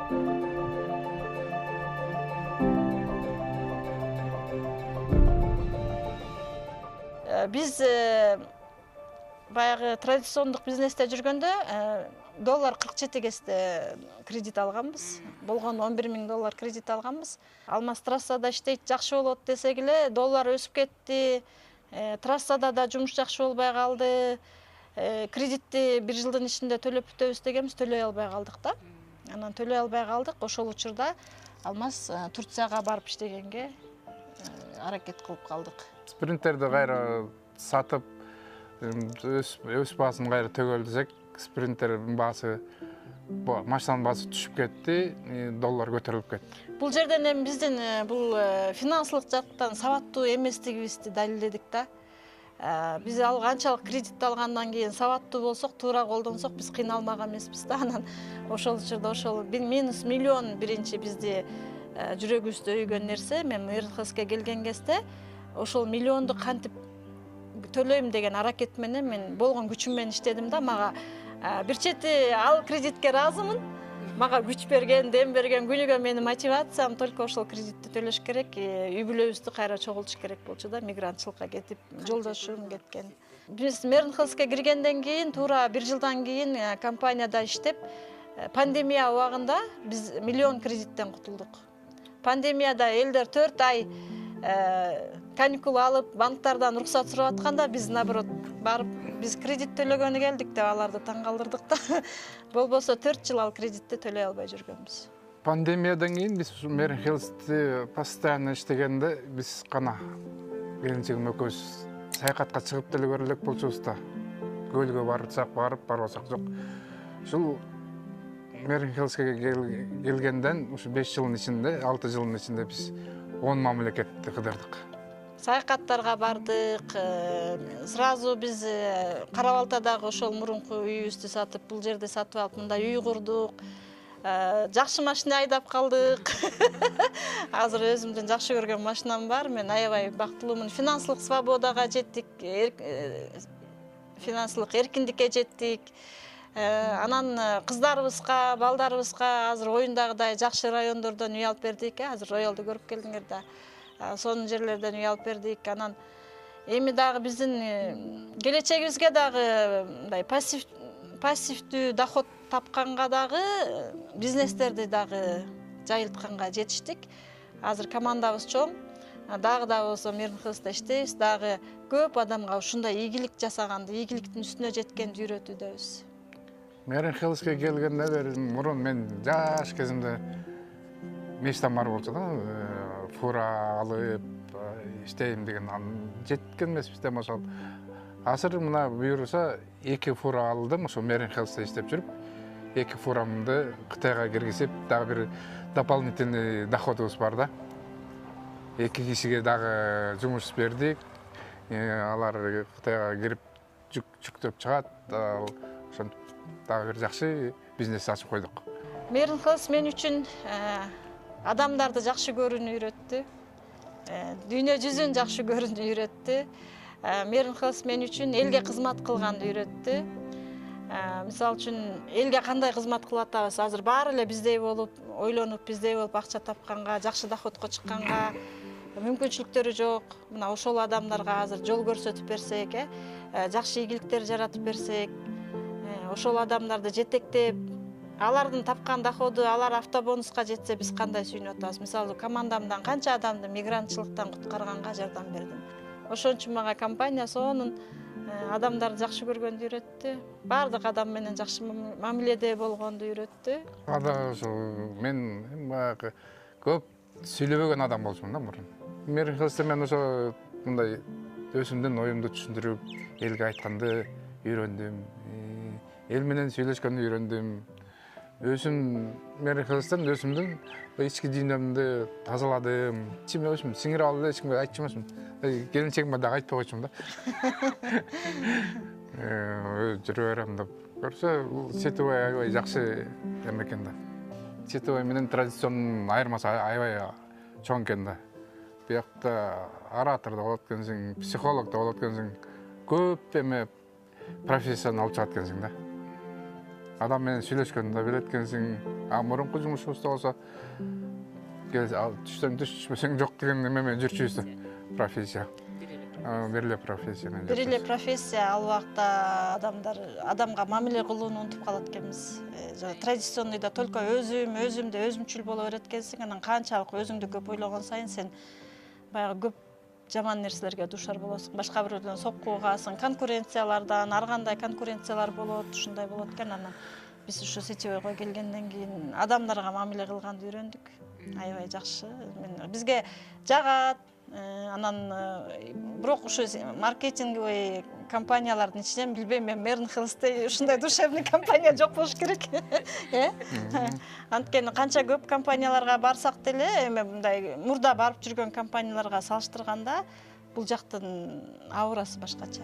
Biz баягы традициондук бизнесте жүргөндө доллар 47 кесте кредит алганбыз. Болгону 11 000 доллар кредит алганбыз. Алмаз трассада иштейт, жакшы болот десек эле, доллар өсүп кетти. Трассада да жумуш жакшы болбой калды. Кредитти 1 жылдын ичинде төлөп бүтөбүз дегенбиз, төлөй албай калдык да. Анан төлөй албай калдык. Ошол учурда Алмаз Турцияга барып иштегенге аракет кылып калдык. Спринтерди кайра сатып, өз баасын кайра төгөл десек, спринтердин баасы, машинанын баасы түшүп кетти, доллар көтөрүлүп кетти. Бул жерден эми биздин бул финансылык жактан сабаттуу эместигибизди далилдедик да. Биз канчалык кредит алгандан кийин сабаттуу болсок, туура колдонсок, биз кыйналмаган эмеспиз да. Анан ошол учурда ошол минус миллион биринчи бизди жүрөгүбүздү өйгөн нерсе. Мен Мейринхелске келген кезде ошол миллионду кантип төлөйм деген аракет менен мен болгон күчүм менен иштедим да. Мага бир чети ал кредитке разымын. Мага күч берген, дем берген, күнүгө менин мотивациям только ошол кредитти төлөш керек, үй бүлөбүздү кайра чогултуш керек болчу да, мигрантчылыкка кетип, жолдошум кеткен. Биз Мейринхелске киргенден кийин, туура 1 жылдан кийин компанияда иштеп, пандемия убагында биз миллион кредиттен кутулдук. Пандемияда элдер 4 ай каникул алып, банктардан уруксат сурап атканда, биз наоборот барып, биз кредит төлөгөнү келдик деп аларды таң калтырдык да. Болбосо 4 жыл ал кредитти төлөй албай жүргөнбүз. Пандемиядан кийин биз Мейринхелсте постоянно иштегенде, биз гана келинчегим экөөбүз саякатка чыгып деле көрө элек болчубуз да. Көлгө барсак барып, барбасак жок. Ушул Мейринхелске келгенден ушу 5 жылдын ичинде, 6 жылдын ичинде биз 10 мамлекетти кыдырдык. Саякаттарга бардык. Сразу биз Кара-Балтадагы ошол мурунку үйүбүздү сатып, бул жерде сатып алып, мында үй курдук. Жакшы машина айдап калдык. Азыр өзүмдүн жакшы көргөн машинам бар. Мен аябай бактылуумун. Финансылык свободага жеттик, финансылык эркиндикке жеттик. Анан кыздарыбызга, балдарыбызга азыр оюндагыдай жакшы райондордон үй алып бердик. Азыр роялды көрүп келдиңер да. Сонун жерлерден үй алып бердик. Анан эми дагы биздин келечегибизге дагы мындай пассивдүү доход тапканга дагы, бизнестерди дагы жайылтканга жетиштик. Азыр командабыз чоң. Дагы да болсо Мейринхелсте иштейбиз, дагы көп адамга ушундай ийгилик жасаганды, ийгиликтин үстүнө жеткенди үйрөтүүдөбүз. Мейринхелске келгенде бери мурун мен жаш кезимде мечтам бар болчу да. Фура алып иштейм деген жеткен эмеспиз да. Ошол азыр мына буюрса 2 фура алдым, ошо Мейринхелсте иштеп жүрүп, 2 фурамды Кытайга киргизип, дагы бир дополнительный доходубуз бар да. 2 кишиге дагы жумуш бердик. Алар Кытайга кирип жүктөп чыгат. Ошон дагы бир жакшы бизнес ачып койдук. Мейринхелс мен үчүн адамдарды жакшы көрүүнү үйрөттү. Дүйнө жүзүн жакшы көрүүнү үйрөттү. Мейринхелс мен үчүн элге кызмат кылганды үйрөттү. Мисалы үчүн элге кандай кызмат кылып атабыз? Азыр баары эле биздей болуп, ойлонуп, биздей болуп акча тапканга, жакшы доходко чыкканга мүмкүнчүлүктөрү жок. Мына ошол адамдарга азыр жол көрсөтүп берсек, жакшы ийгиликтер жаратып берсек, ошол адамдарды жетектеп, алардын тапкан доходу алар автобонуска жетсе, биз кандай сүйүнүп атабыз? Мисалы, командамдан канча адамды мигрантчылыктан куткарганга жардам бердим. Ошон үчүн мага компания сонун адамдарды жакшы көргөндү үйрөттү. Бардык адам менен жакшы мамиледе болгонду үйрөттү. Мен баягы көп сүйлөбөгөн адам болчумун да мурун. Мейринхелсте мен ошо мындай өзүмдүн оюмду түшүндүрүп, элге айтканды үйрөндүм. Эл менен сүйлөшкөндү үйрөндүм. Өзүм Мейринхелстен өзүмдүн ички дүйнөмдү тазаладым. Ичиме өзүм сиңирип алып эле эчкимге айтчу эмесмин. Келинчегиме дагы айтпай койчумун да. Жүрө берем деп. Көрсө, сетибай аябай жакшы эме экен да. Сетибай менен традициондун айырмасы аябай чоң экен да. Биякта оратор да болот экенсиң, психолог да болот экенсиң. Көп эме профессияны алып чыгат экенсиң да. Адам менен сүйлөшкөндү да билет экенсиң. мурунку жумушубузда болсо түштөн түшпөсөң жок деген неме жүрчүбүз профессия. Бир эле профессия менен. Бир эле профессия ал убакта адамга мамиле кылууну унутуп калат экенбиз. Традиционныйда только өзүмдө өзүмчүл боло берет экенсиң, анан канчалык өзүңдү көп ойлогон сайын сен баягы көп жаман нерселерге душар болосуң. Башка бирөөлөрдөн сокку угасың, конкуренциялардан, ар кандай конкуренциялар болот, ушундай болот экен. Анан биз ушу сетевойго келгенден кийин адамдарга мамиле кылганды үйрөндүк. Аябай жакшы. Бизге жагат. Анан бирок ушу маркетинговый компаниялардын ичинен билбейм, мен Мерн Хелстей ушундай душевный компания жок болуш керек. Анткени канча көп компанияларга барсак деле, эми мындай мурда барып жүргөн компанияларга салыштырганда бул жактын аурасы башкача.